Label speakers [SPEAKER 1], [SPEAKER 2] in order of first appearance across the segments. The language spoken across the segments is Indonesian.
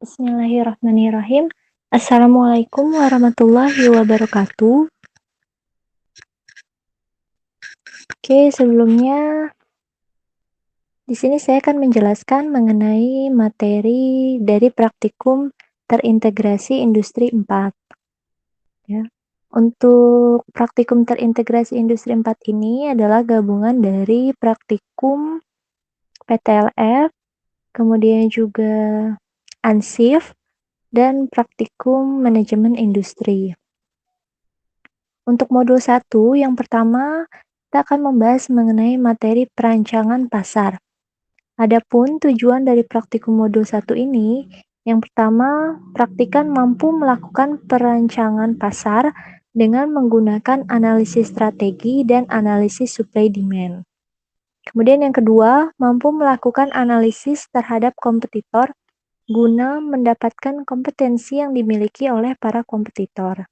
[SPEAKER 1] Bismillahirrahmanirrahim. Assalamualaikum warahmatullahi wabarakatuh. Oke, sebelumnya di sini saya akan menjelaskan mengenai materi dari praktikum terintegrasi industri 4 ya. Untuk praktikum terintegrasi industri 4 ini adalah gabungan dari praktikum PTLF, kemudian juga ANSIF, dan praktikum manajemen industri. Untuk modul 1, yang pertama, kita akan membahas mengenai materi perancangan pasar. Adapun tujuan dari praktikum modul 1 ini, yang pertama, praktikan mampu melakukan perancangan pasar dengan menggunakan analisis strategi dan analisis supply demand. Kemudian yang kedua, mampu melakukan analisis terhadap kompetitor guna mendapatkan kompetensi yang dimiliki oleh para kompetitor.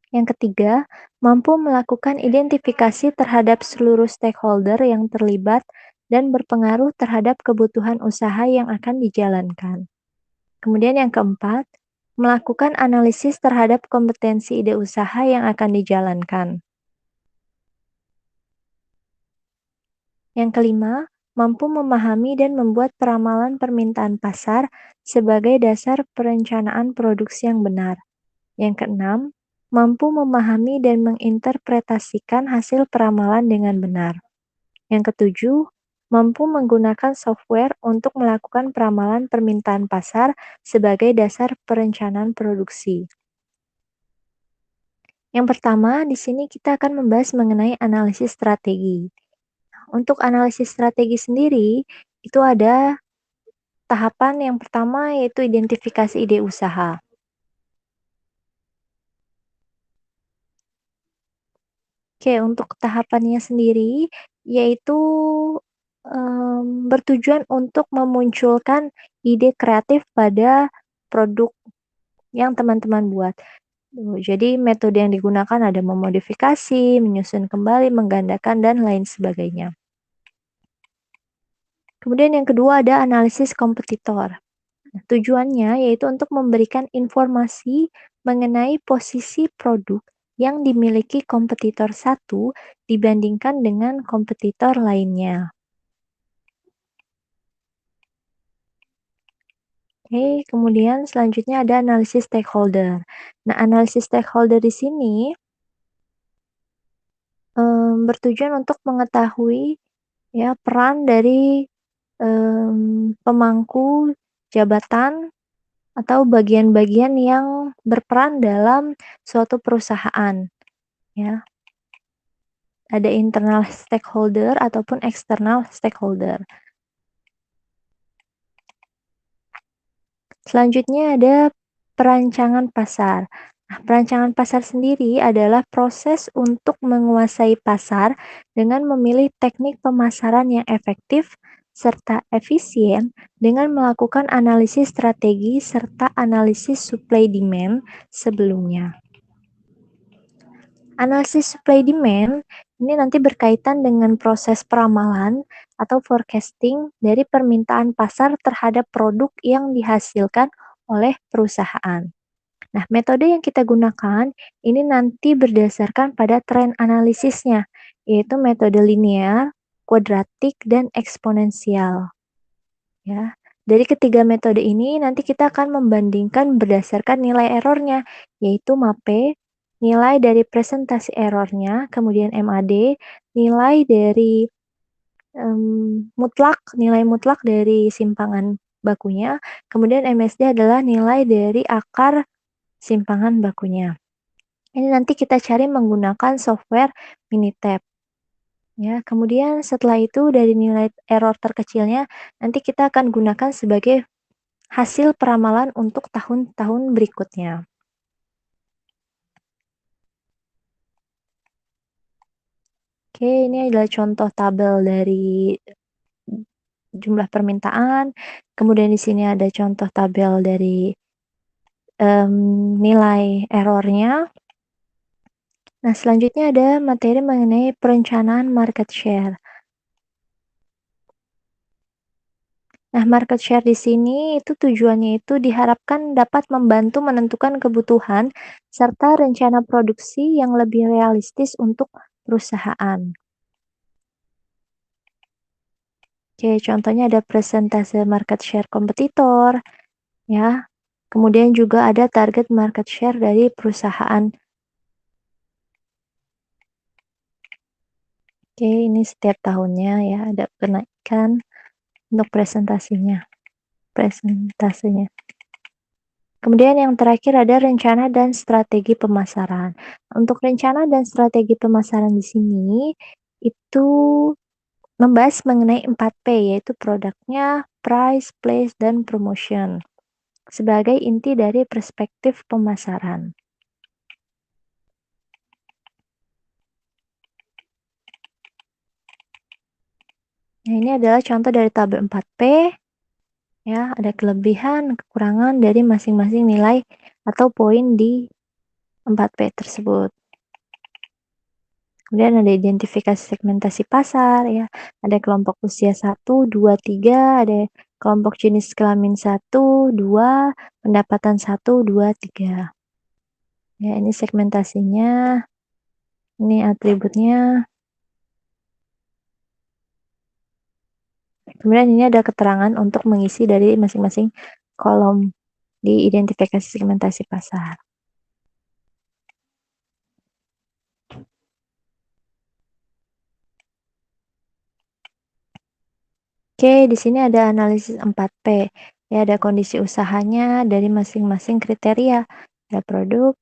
[SPEAKER 1] Yang ketiga, mampu melakukan identifikasi terhadap seluruh stakeholder yang terlibat dan berpengaruh terhadap kebutuhan usaha yang akan dijalankan. Kemudian yang keempat, melakukan analisis terhadap kompetensi ide usaha yang akan dijalankan. Yang kelima, mampu memahami dan membuat peramalan permintaan pasar sebagai dasar perencanaan produksi yang benar. Yang keenam, mampu memahami dan menginterpretasikan hasil peramalan dengan benar. Yang ketujuh, mampu menggunakan software untuk melakukan peramalan permintaan pasar sebagai dasar perencanaan produksi. Yang pertama, di sini kita akan membahas mengenai analisis strategi. Untuk analisis strategi sendiri, itu ada tahapan yang pertama yaitu identifikasi ide usaha. Oke, untuk tahapannya sendiri, yaitu bertujuan untuk memunculkan ide kreatif pada produk yang teman-teman buat. Jadi metode yang digunakan ada memodifikasi, menyusun kembali, menggandakan, dan lain sebagainya. Kemudian yang kedua ada analisis kompetitor. Tujuannya yaitu untuk memberikan informasi mengenai posisi produk yang dimiliki kompetitor satu dibandingkan dengan kompetitor lainnya. Oke, kemudian selanjutnya ada analisis stakeholder. Nah, analisis stakeholder di sini bertujuan untuk mengetahui ya peran dari pemangku jabatan atau bagian-bagian yang berperan dalam suatu perusahaan, ya. Ada internal stakeholder ataupun external stakeholder. Selanjutnya ada perancangan pasar. Nah, perancangan pasar sendiri adalah proses untuk menguasai pasar dengan memilih teknik pemasaran yang efektif serta efisien dengan melakukan analisis strategi serta analisis supply demand sebelumnya. Analisis supply demand ini nanti berkaitan dengan proses peramalan atau forecasting dari permintaan pasar terhadap produk yang dihasilkan oleh perusahaan. Nah, metode yang kita gunakan ini nanti berdasarkan pada tren analisisnya, yaitu metode linear, kuadratik, dan eksponensial. Ya, dari ketiga metode ini nanti kita akan membandingkan berdasarkan nilai errornya, yaitu MAPE, nilai dari presentasi errornya, kemudian MAD, nilai dari nilai mutlak dari simpangan bakunya, kemudian MSD adalah nilai dari akar simpangan bakunya. Ini nanti kita cari menggunakan software Minitab. Ya, kemudian setelah itu dari nilai error terkecilnya nanti kita akan gunakan sebagai hasil peramalan untuk tahun-tahun berikutnya. Oke, ini adalah contoh tabel dari jumlah permintaan. Kemudian di sini ada contoh tabel dari nilai errornya. Nah, selanjutnya ada materi mengenai perencanaan market share. Nah, market share di sini itu tujuannya itu diharapkan dapat membantu menentukan kebutuhan serta rencana produksi yang lebih realistis untuk perusahaan. Oke, contohnya ada presentase market share kompetitor, ya. Kemudian juga ada target market share dari perusahaan. Oke, ini setiap tahunnya ya ada kenaikan untuk presentasenya. Kemudian yang terakhir ada rencana dan strategi pemasaran. Untuk rencana dan strategi pemasaran di sini itu membahas mengenai 4P, yaitu produknya, price, place, dan promotion sebagai inti dari perspektif pemasaran. Nah, ini adalah contoh dari tabel 4P. Ya, ada kelebihan, kekurangan dari masing-masing nilai atau poin di 4P tersebut. Kemudian ada identifikasi segmentasi pasar ya. Ada kelompok usia 1, 2, 3, ada kelompok jenis kelamin 1, 2, pendapatan 1, 2, 3. Ya, ini segmentasinya. Ini atributnya. Kemudian ini ada keterangan untuk mengisi dari masing-masing kolom di identifikasi segmentasi pasar. Oke, di sini ada analisis 4P. Ya, ada kondisi usahanya dari masing-masing kriteria. Ada produk,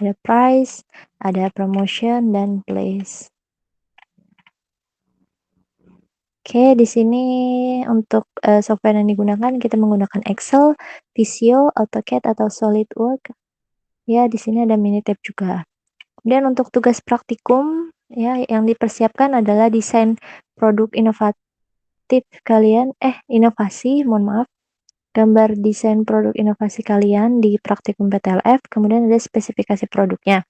[SPEAKER 1] ada price, ada promotion, dan place. Oke, di sini untuk software yang digunakan kita menggunakan Excel, Visio, AutoCAD atau SolidWorks. Ya, di sini ada Minitab juga. Kemudian untuk tugas praktikum ya yang dipersiapkan adalah desain produk inovasi, mohon maaf. Gambar desain produk inovasi kalian di praktikum PTLF, kemudian ada spesifikasi produknya.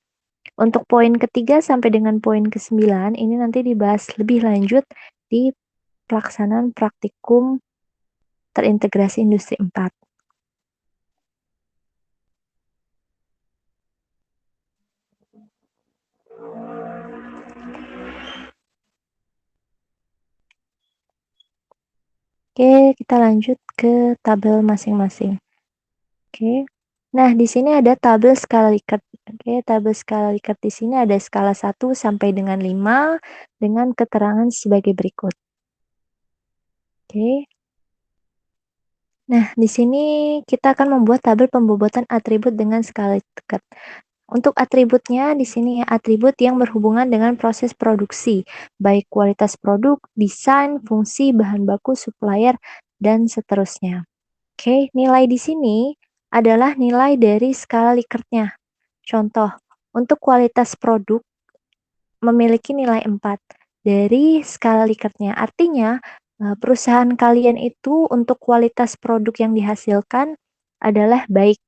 [SPEAKER 1] Untuk poin ketiga sampai dengan poin ke-9 ini nanti dibahas lebih lanjut di pelaksanaan praktikum terintegrasi industri 4. Oke, kita lanjut ke tabel masing-masing. Oke. Nah, di sini ada tabel skala Likert. Oke, tabel skala Likert di sini ada skala 1 sampai dengan 5 dengan keterangan sebagai berikut. Oke. Nah, di sini kita akan membuat tabel pembobotan atribut dengan skala Likert. Untuk atributnya di sini ya, atribut yang berhubungan dengan proses produksi, baik kualitas produk, desain, fungsi, bahan baku, supplier, dan seterusnya. Oke, nilai di sini adalah nilai dari skala Likert-nya. Contoh, untuk kualitas produk memiliki nilai 4 dari skala Likert-nya. Artinya, perusahaan kalian itu untuk kualitas produk yang dihasilkan adalah baik.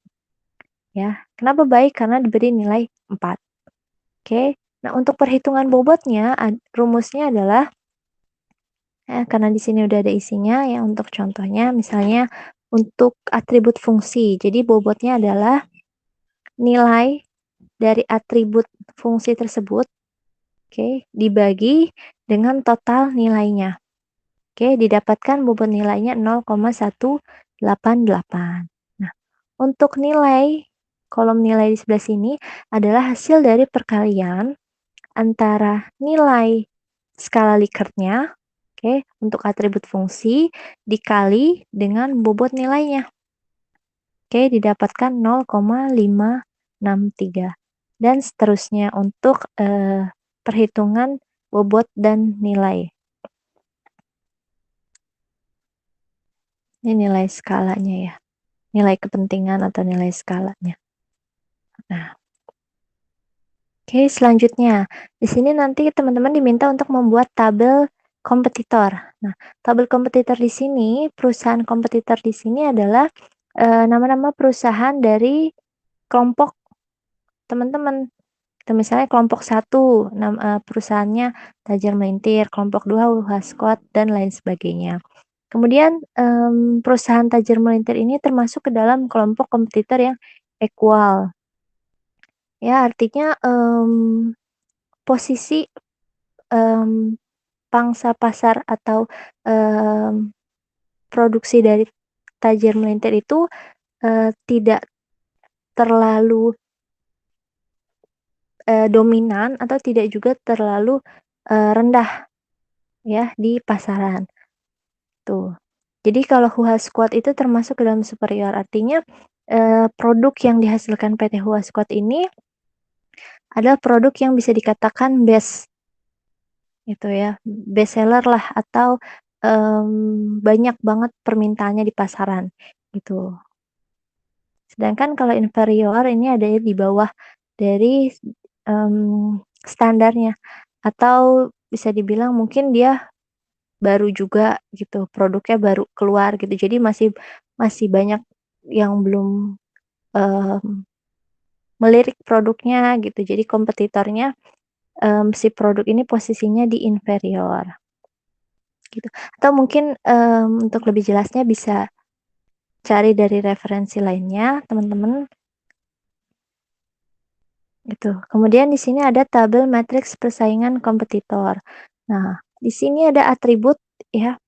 [SPEAKER 1] Ya, kenapa baik? Karena diberi nilai 4. Oke. Nah, untuk perhitungan bobotnya, rumusnya adalah karena di sini udah ada isinya ya untuk contohnya misalnya untuk atribut fungsi. Jadi bobotnya adalah nilai dari atribut fungsi tersebut, oke, dibagi dengan total nilainya. Oke, didapatkan bobot nilainya 0,188. Nah, untuk nilai kolom nilai di sebelah sini adalah hasil dari perkalian antara nilai skala Likert-nya, oke, untuk atribut fungsi dikali dengan bobot nilainya. Oke, didapatkan 0,563 dan seterusnya untuk perhitungan bobot dan nilai. Ini nilai skalanya ya. Nilai kepentingan atau nilai skalanya. Nah, oke, selanjutnya. Di sini nanti teman-teman diminta untuk membuat tabel kompetitor. Nah, tabel kompetitor di sini, perusahaan kompetitor di sini adalah nama-nama perusahaan dari kelompok teman-teman. Misalnya kelompok 1, perusahaannya Tajir Melintir, kelompok 2 Squad dan lain sebagainya. Kemudian, perusahaan tajir melintir ini termasuk ke dalam kelompok kompetitor yang equal. Ya, artinya, posisi, mmm, pangsa pasar atau, mmm, produksi dari tajir melintir itu, tidak terlalu, dominan atau tidak juga terlalu, rendah ya di pasaran, tuh. Jadi kalau Huha Squad itu termasuk ke dalam superior, artinya, produk yang dihasilkan PT Huha Squad ini adalah produk yang bisa dikatakan best gitu ya, best seller lah atau, banyak banget permintaannya di pasaran, gitu. Sedangkan kalau inferior ini ada di bawah dari, standarnya atau bisa dibilang mungkin dia baru juga gitu, produknya baru keluar gitu. Jadi masih masih banyak yang belum, mmm, melirik produknya gitu. Jadi kompetitornya, si produk ini posisinya di inferior gitu. Atau mungkin, untuk lebih jelasnya bisa cari dari referensi lainnya teman-teman, gitu. Kemudian di sini ada tabel matriks persaingan kompetitor. Nah, di sini ada atribut ya,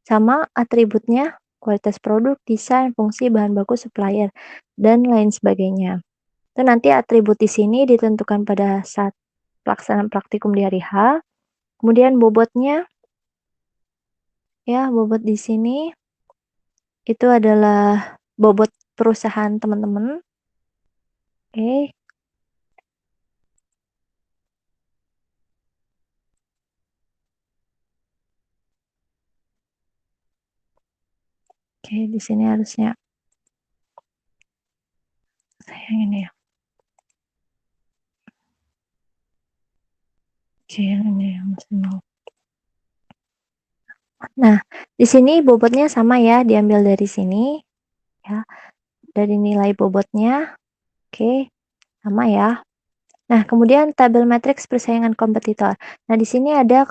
[SPEAKER 1] sama atributnya, kualitas produk, desain, fungsi, bahan baku, supplier, dan lain sebagainya. Itu nanti atribut di sini ditentukan pada saat pelaksanaan praktikum di hari H. Kemudian bobotnya, ya bobot di sini itu adalah bobot perusahaan teman-teman. Oke, oke di sini harusnya saya yang ini ya. Oke, yang ini yang maksimal. Nah, di sini bobotnya sama ya, diambil dari sini ya, dari nilai bobotnya. Oke, sama ya. Nah, kemudian tabel matriks persaingan kompetitor. Nah, di sini ada,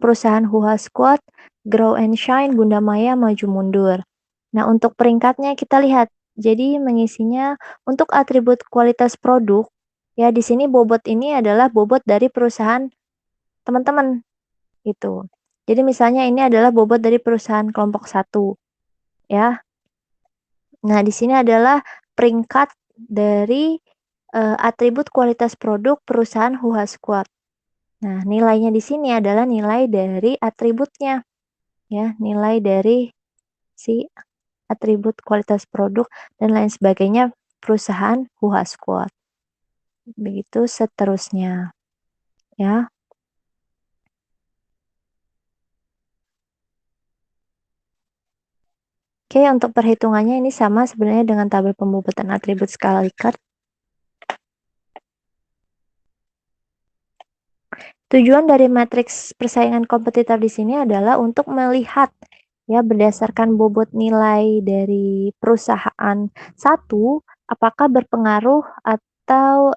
[SPEAKER 1] perusahaan Huha Squad, Grow and Shine, Bunda Maya, Maju Mundur. Nah, untuk peringkatnya kita lihat. Jadi mengisinya untuk atribut kualitas produk, ya di sini bobot ini adalah bobot dari perusahaan teman-teman, gitu. Jadi misalnya ini adalah bobot dari perusahaan kelompok satu, ya. Nah, di sini adalah peringkat dari, atribut kualitas produk perusahaan Huha Squad. Nah, nilainya di sini adalah nilai dari atributnya, ya, nilai dari si atribut kualitas produk dan lain sebagainya perusahaan Huha Squad. Begitu seterusnya, ya. Oke, untuk perhitungannya ini sama sebenarnya dengan tabel pembobotan atribut skala Likert. Tujuan dari matriks persaingan kompetitor di sini adalah untuk melihat ya berdasarkan bobot nilai dari perusahaan satu apakah berpengaruh atau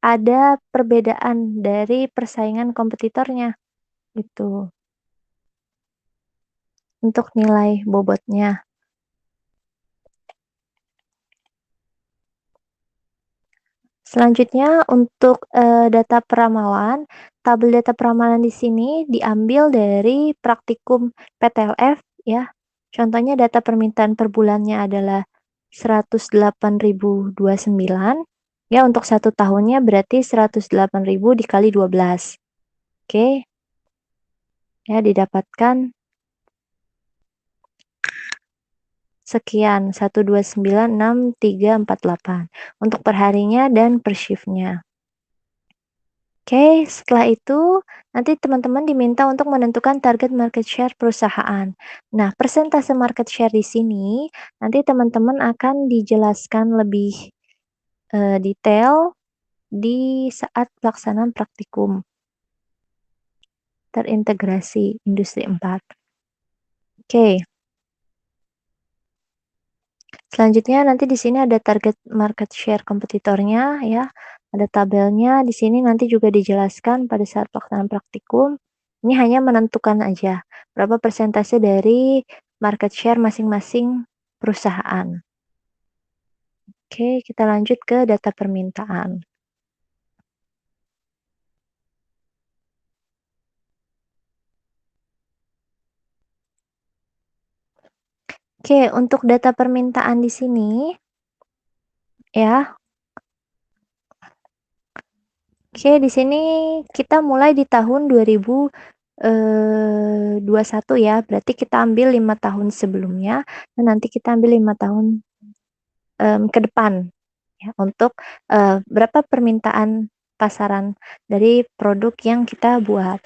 [SPEAKER 1] ada perbedaan dari persaingan kompetitornya gitu untuk nilai bobotnya. Selanjutnya untuk, data peramalan, tabel data peramalan di sini diambil dari praktikum PTLF ya. Contohnya data permintaan per bulannya adalah 108.029, ya untuk 1 tahunnya berarti 108.000 dikali 12. Oke, ya didapatkan sekian, 1296348 untuk perharinya dan per shift-nya. Oke, setelah itu nanti teman-teman diminta untuk menentukan target market share perusahaan. Nah, persentase market share di sini nanti teman-teman akan dijelaskan lebih detail di saat pelaksanaan praktikum terintegrasi industri 4. Oke. Selanjutnya nanti di sini ada target market share kompetitornya ya, ada tabelnya, di sini nanti juga dijelaskan pada saat pelaksanaan praktikum. Ini hanya menentukan aja, berapa persentase dari market share masing-masing perusahaan. Oke, kita lanjut ke data permintaan. Oke, untuk data permintaan di sini ya. Oke, di sini kita mulai di tahun 2021 ya, berarti kita ambil 5 tahun sebelumnya dan nanti kita ambil 5 tahun, ke depan ya untuk, berapa permintaan pasaran dari produk yang kita buat.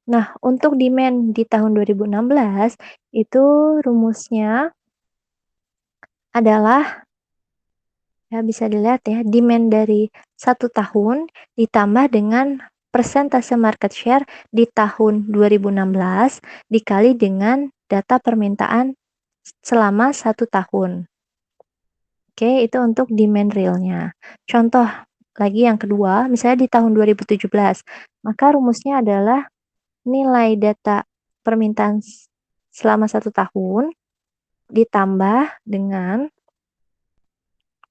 [SPEAKER 1] Nah, untuk demand di tahun 2016 itu rumusnya adalah ya bisa dilihat ya, demand dari 1 tahun ditambah dengan persentase market share di tahun 2016 dikali dengan data permintaan selama 1 tahun. Oke, itu untuk demand realnya. Contoh lagi yang kedua, misalnya di tahun 2017, maka rumusnya adalah nilai data permintaan selama 1 tahun ditambah dengan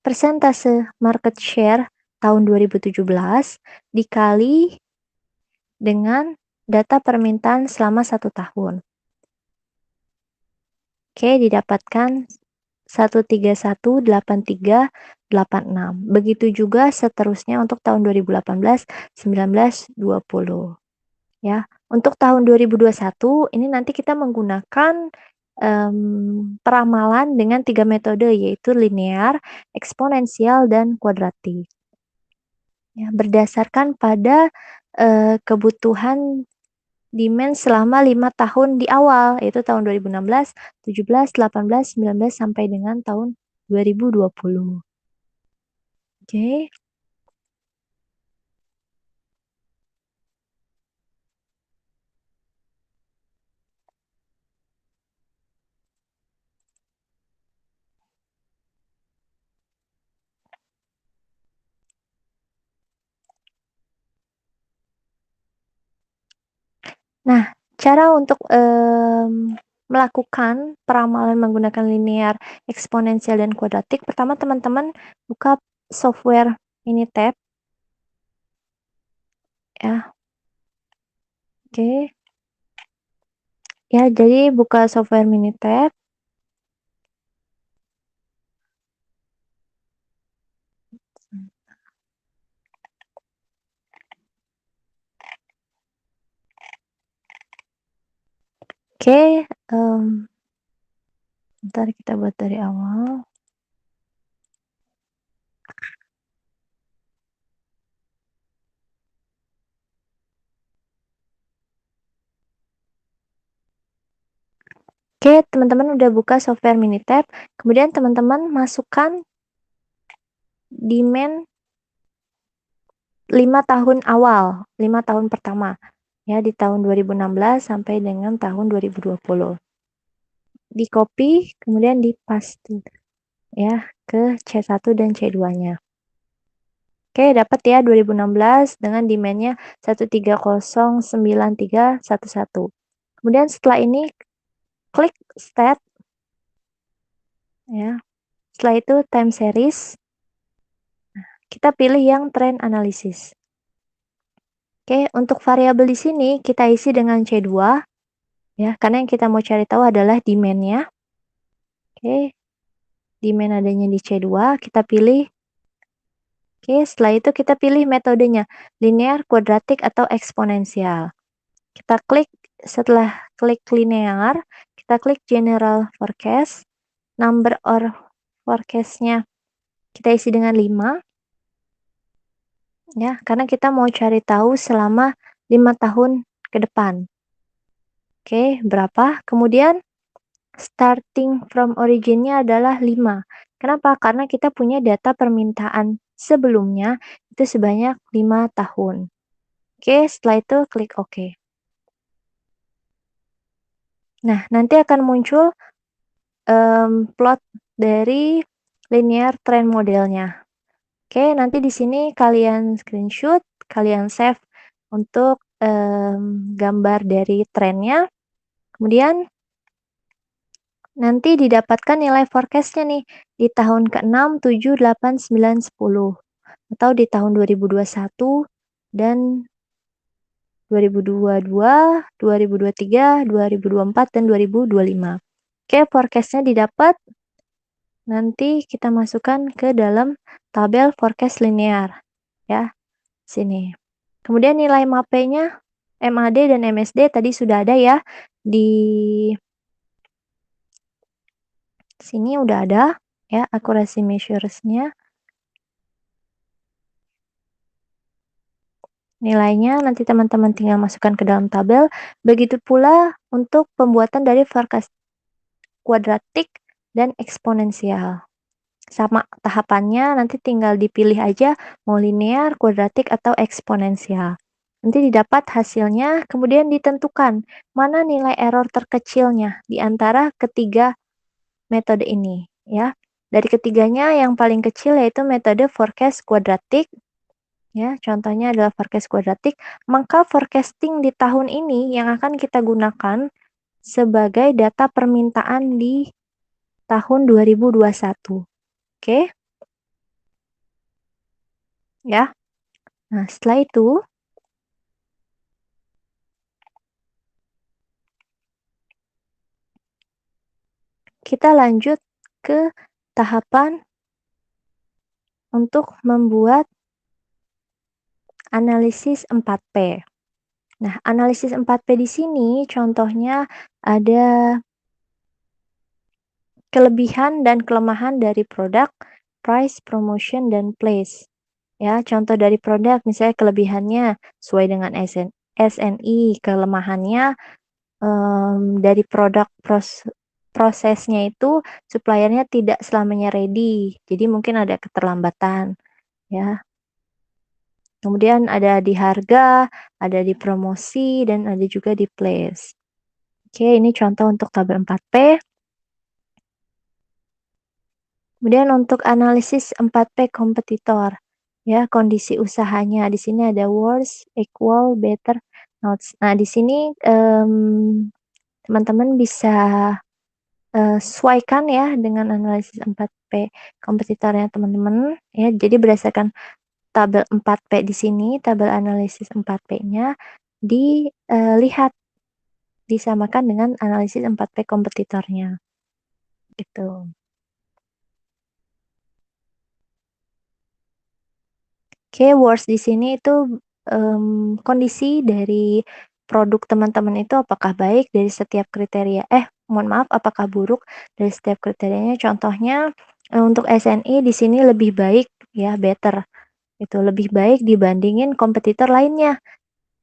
[SPEAKER 1] persentase market share tahun 2017 dikali dengan data permintaan selama 1 tahun. Oke, didapatkan 1318386. Begitu juga seterusnya untuk tahun 2018, 19, 20. Ya, untuk tahun 2021 ini nanti kita menggunakan peramalan dengan 3 metode yaitu linear, eksponensial, dan kuadratik. Ya, berdasarkan pada, kebutuhan demand selama 5 tahun di awal, yaitu tahun 2016, 17, 18, 19, sampai dengan tahun 2020. Oke. Nah, cara untuk, melakukan peramalan menggunakan linear, eksponensial, dan kuadratik, pertama teman-teman buka software Minitab ya. Oke. Ya, jadi buka software Minitab. Oke, bentar kita buat dari awal. Oke, teman-teman udah buka software Minitab, kemudian teman-teman masukkan demand 5 tahun awal, 5 tahun pertama, ya di tahun 2016 sampai dengan tahun 2020. Di-copy kemudian di-paste ya ke C1 dan C2-nya. Oke, dapat ya 2016 dengan demand-nya 1309311. Kemudian setelah ini klik stat ya. Setelah itu time series. Kita pilih yang trend analysis. Oke, untuk variabel di sini kita isi dengan C2 ya, karena yang kita mau cari tahu adalah demand-nya. Oke, demand adanya di C2, kita pilih. Oke, setelah itu kita pilih metodenya, linear, kuadratik, atau eksponensial. Kita klik, setelah klik linear, kita klik general forecast, number of forecast-nya kita isi dengan 5. Ya, karena kita mau cari tahu selama 5 tahun ke depan. Oke, berapa? Kemudian starting from origin-nya adalah 5. Kenapa? Karena kita punya data permintaan sebelumnya itu sebanyak 5 tahun. Oke, setelah itu klik OK. Nah, nanti akan muncul plot dari linear trend modelnya. Oke, nanti di sini kalian screenshot, kalian save untuk gambar dari trennya, kemudian nanti didapatkan nilai forecast-nya nih di tahun ke-6, 7, 8, 9, 10 atau di tahun 2021 dan 2022, 2023, 2024, dan 2025. Oke, forecast-nya didapat. Nanti kita masukkan ke dalam tabel forecast linear ya, sini. Kemudian nilai MAP-nya, MAD dan MSD tadi sudah ada ya di sini udah ada ya accuracy measures-nya. Nilainya nanti teman-teman tinggal masukkan ke dalam tabel. Begitu pula untuk pembuatan dari forecast kuadratik dan eksponensial. Sama tahapannya nanti tinggal dipilih aja mau linear, kuadratik, atau eksponensial. Nanti didapat hasilnya, kemudian ditentukan mana nilai error terkecilnya di antara ketiga metode ini ya. Dari ketiganya yang paling kecil yaitu metode forecast kuadratik ya, contohnya adalah forecast kuadratik, maka forecasting di tahun ini yang akan kita gunakan sebagai data permintaan di tahun 2021. Oke? Ya. Nah, setelah itu kita lanjut ke tahapan untuk membuat analisis 4P. Nah, analisis 4P di sini contohnya ada kelebihan dan kelemahan dari produk, price, promotion, dan place. Ya, contoh dari produk misalnya kelebihannya sesuai dengan SNI, kelemahannya dari produk prosesnya itu suppliernya tidak selamanya ready, jadi mungkin ada keterlambatan ya. Kemudian ada di harga, ada di promosi, dan ada juga di place. Oke, ini contoh untuk tabel 4P. Kemudian untuk analisis 4P kompetitor, ya kondisi usahanya. Di sini ada worse, equal, better, not. Nah, di sini teman-teman bisa sesuaikan ya dengan analisis 4P kompetitornya teman-teman ya. Jadi berdasarkan tabel 4P di sini, tabel analisis 4P-nya dilihat disamakan dengan analisis 4P kompetitornya. Gitu. Keywords di sini itu kondisi dari produk teman-teman itu apakah baik dari setiap kriteria mohon maaf, apakah buruk dari setiap kriterianya. Contohnya, untuk SNI di sini lebih baik ya, better, itu lebih baik dibandingin kompetitor lainnya,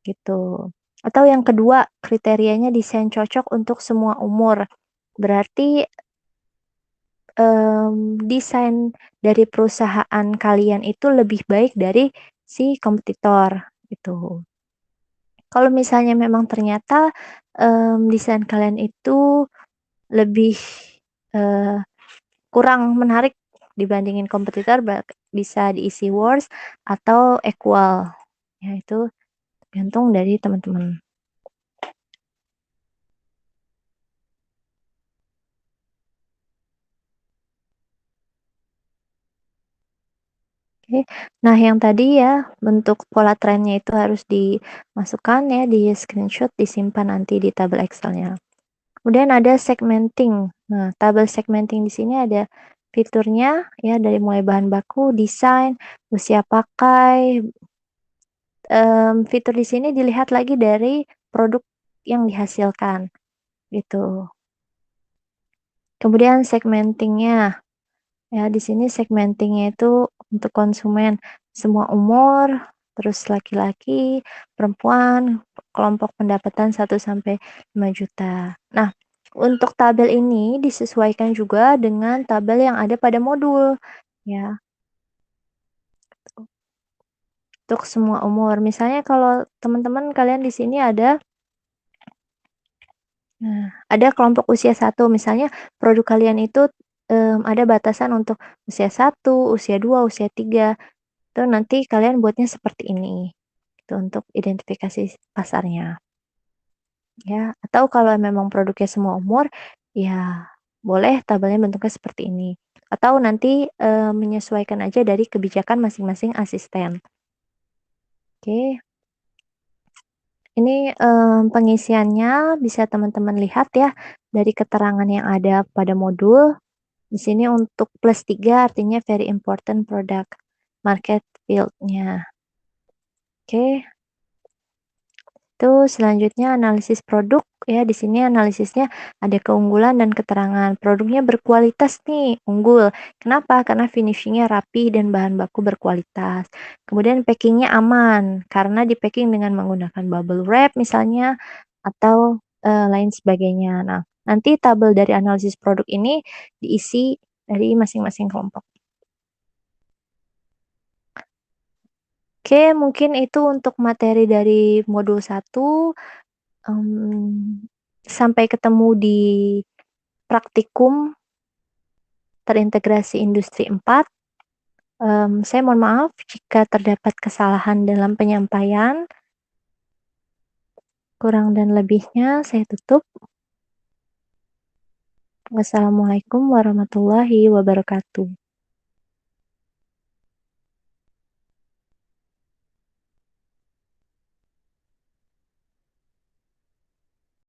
[SPEAKER 1] gitu. Atau yang kedua, kriterianya desain cocok untuk semua umur. Berarti desain dari perusahaan kalian itu lebih baik dari si kompetitor, gitu. Kalau misalnya memang ternyata, desain kalian itu lebih, eee, kurang menarik dibandingin kompetitor bisa diisi worse atau equal, ya itu tergantung dari teman-teman. Oke. Nah, yang tadi ya, bentuk pola trennya itu harus dimasukkan ya, di-screenshot, disimpan nanti di tabel Excel-nya. Kemudian ada segmenting. Nah, tabel segmenting di sini ada fiturnya ya, dari mulai bahan baku, desain, usia pakai. Fitur di sini dilihat lagi dari produk yang dihasilkan, gitu. Kemudian segmentingnya. Ya, di sini segmentingnya itu untuk konsumen semua umur, terus laki-laki, perempuan, kelompok pendapatan 1 sampai 5 juta. Nah, untuk tabel ini disesuaikan juga dengan tabel yang ada pada modul, ya, untuk semua umur. Misalnya kalau teman-teman kalian di sini ada kelompok usia 1, misalnya produk kalian itu, ada batasan untuk usia 1, usia 2, usia 3. Itu nanti kalian buatnya seperti ini. gitu untuk identifikasi pasarnya, ya. Atau kalau memang produknya semua umur, ya boleh tabelnya bentuknya seperti ini. Atau nanti, menyesuaikan aja dari kebijakan masing-masing asisten. Oke, ini, pengisiannya bisa teman-teman lihat ya dari keterangan yang ada pada modul. Di sini untuk +3 artinya very important product market field-nya. Oke. Itu selanjutnya analisis produk ya, di sini analisisnya ada keunggulan dan keterangan. Produknya berkualitas nih, unggul. Kenapa? Karena finishingnya rapi dan bahan baku berkualitas. Kemudian packingnya aman, karena di-packing dengan menggunakan bubble wrap misalnya atau, lain sebagainya. Nah, nanti tabel dari analisis produk ini diisi dari masing-masing kelompok. Oke, mungkin itu untuk materi dari modul 1. Sampai ketemu di praktikum terintegrasi industri 4. Saya mohon maaf jika terdapat kesalahan dalam penyampaian. Kurang dan lebihnya saya tutup. Wassalamualaikum warahmatullahi wabarakatuh.